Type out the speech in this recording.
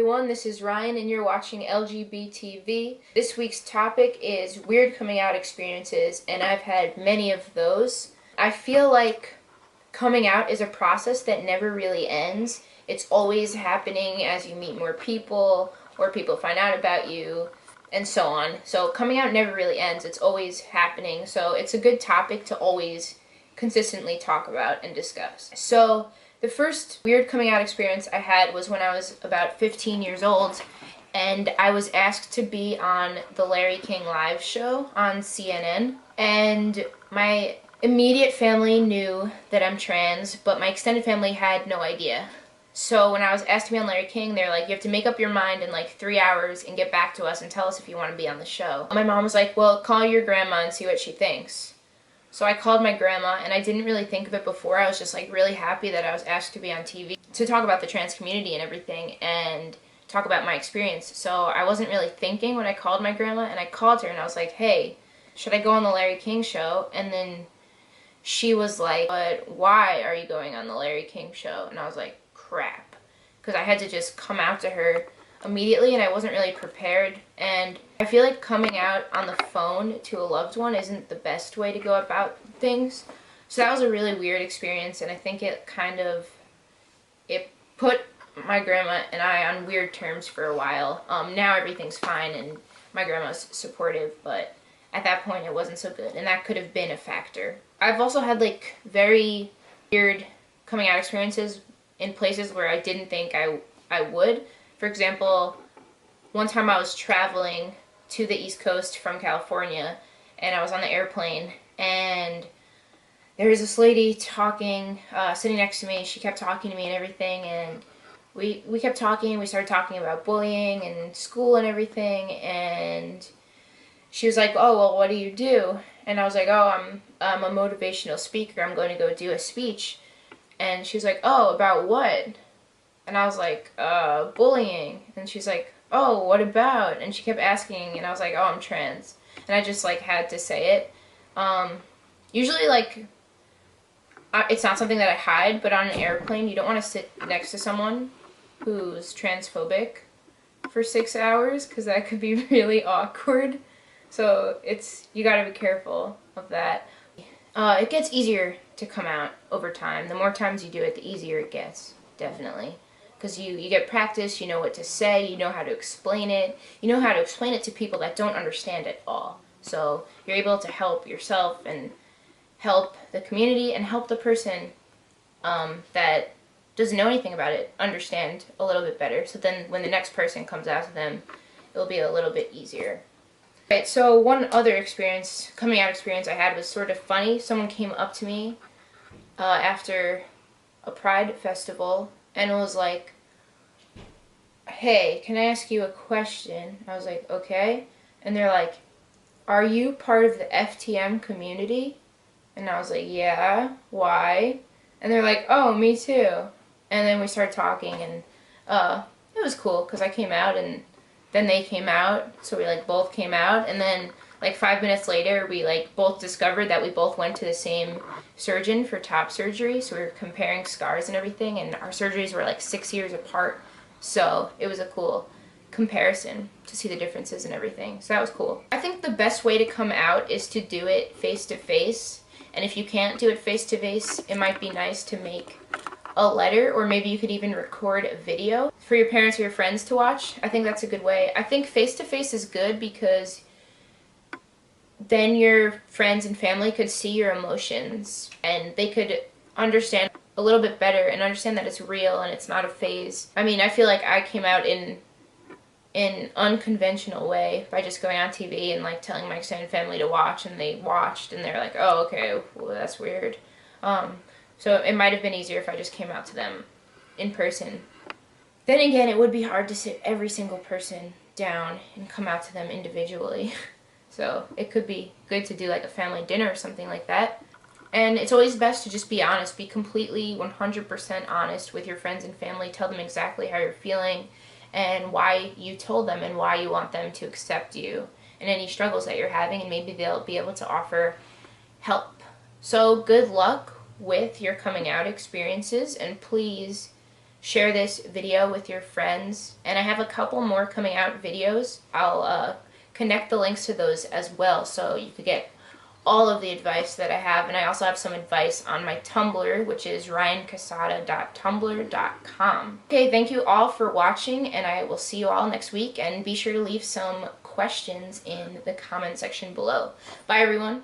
everyone, this is Ryan and you're watching LGBTV. This week's topic is weird coming out experiences, and I've had many of those. I feel like coming out is a process that never really ends. It's always happening as you meet more people or people find out about you and so on. So coming out never really ends. It's always happening. So it's a good topic to always consistently talk about and discuss. So the first weird coming out experience I had was when I was about 15 years old, and I was asked to be on the Larry King Live show on CNN. And my immediate family knew that I'm trans, but my extended family had no idea. So when I was asked to be on Larry King, they're like, you have to make up your mind in like 3 hours and get back to us and tell us if you want to be on the show. My mom was like, well, call your grandma and see what she thinks. So I called my grandma, and I didn't really think of it before. I was just like really happy that I was asked to be on TV to talk about the trans community and everything and talk about my experience. So I wasn't really thinking when I called my grandma, and I called her and I was like, hey, should I go on the Larry King show? And then she was like, but why are you going on the Larry King show? And I was like, crap. Because I had to just come out to her immediately, and I wasn't really prepared. And I feel like coming out on the phone to a loved one isn't the best way to go about things. So that was a really weird experience, and I think it put my grandma and I on weird terms for a while. Now everything's fine and my grandma's supportive, but at that point it wasn't so good, and that could have been a factor. I've also had like very weird coming out experiences in places where I didn't think I would. For example, one time I was traveling to the East Coast from California, and I was on the airplane, and there was this lady talking, sitting next to me. She kept talking to me and everything, and we kept talking. We started talking about bullying and school and everything, and she was like, oh, well, what do you do? And I was like, oh, I'm a motivational speaker. I'm going to go do a speech. And she was like, oh, about what? And I was like, bullying. And she's like, oh, what about? And she kept asking, and I was like, oh, I'm trans. And I just like had to say it. Usually like, it's not something that I hide, but on an airplane, you don't want to sit next to someone who's transphobic for 6 hours, because that could be really awkward. So you gotta be careful of that. It gets easier to come out over time. The more times you do it, the easier it gets, definitely. Because you get practice, you know what to say, you know how to explain it. You know how to explain it to people that don't understand at all. So you're able to help yourself and help the community and help the person that doesn't know anything about it understand a little bit better. So then when the next person comes out to them, it'll be a little bit easier. Right, so one other coming out experience I had was sort of funny. Someone came up to me after a Pride festival and was like, hey, can I ask you a question? I was like, okay. And they're like, are you part of the FTM community? And I was like, yeah, why? And they're like, oh, me too. And then we started talking, and it was cool because I came out and then they came out, so we like both came out, and then like 5 minutes later we like both discovered that we both went to the same surgeon for top surgery, so we were comparing scars and everything, and our surgeries were like 6 years apart, so it was a cool comparison to see the differences and everything, so that was cool. I think the best way to come out is to do it face to face, and if you can't do it face to face, it might be nice to make a letter, or maybe you could even record a video for your parents or your friends to watch. I think that's a good way. I think face-to-face is good because then your friends and family could see your emotions and they could understand a little bit better and understand that it's real and it's not a phase. I mean, I feel like I came out in an unconventional way by just going on TV and like telling my extended family to watch, and they watched and they're like, oh, okay, well, that's weird. So it might have been easier if I just came out to them in person. Then again, it would be hard to sit every single person down and come out to them individually. So it could be good to do like a family dinner or something like that. And it's always best to just be honest, be completely 100% honest with your friends and family. Tell them exactly how you're feeling and why you told them and why you want them to accept you and any struggles that you're having, and maybe they'll be able to offer help. So good luck with your coming out experiences, and please share this video with your friends. And I have a couple more coming out videos. I'll connect the links to those as well so you could get all of the advice that I have. And I also have some advice on my Tumblr, which is ryancasada.tumblr.com. Okay, thank you all for watching, and I will see you all next week. And be sure to leave some questions in the comment section below. Bye, everyone.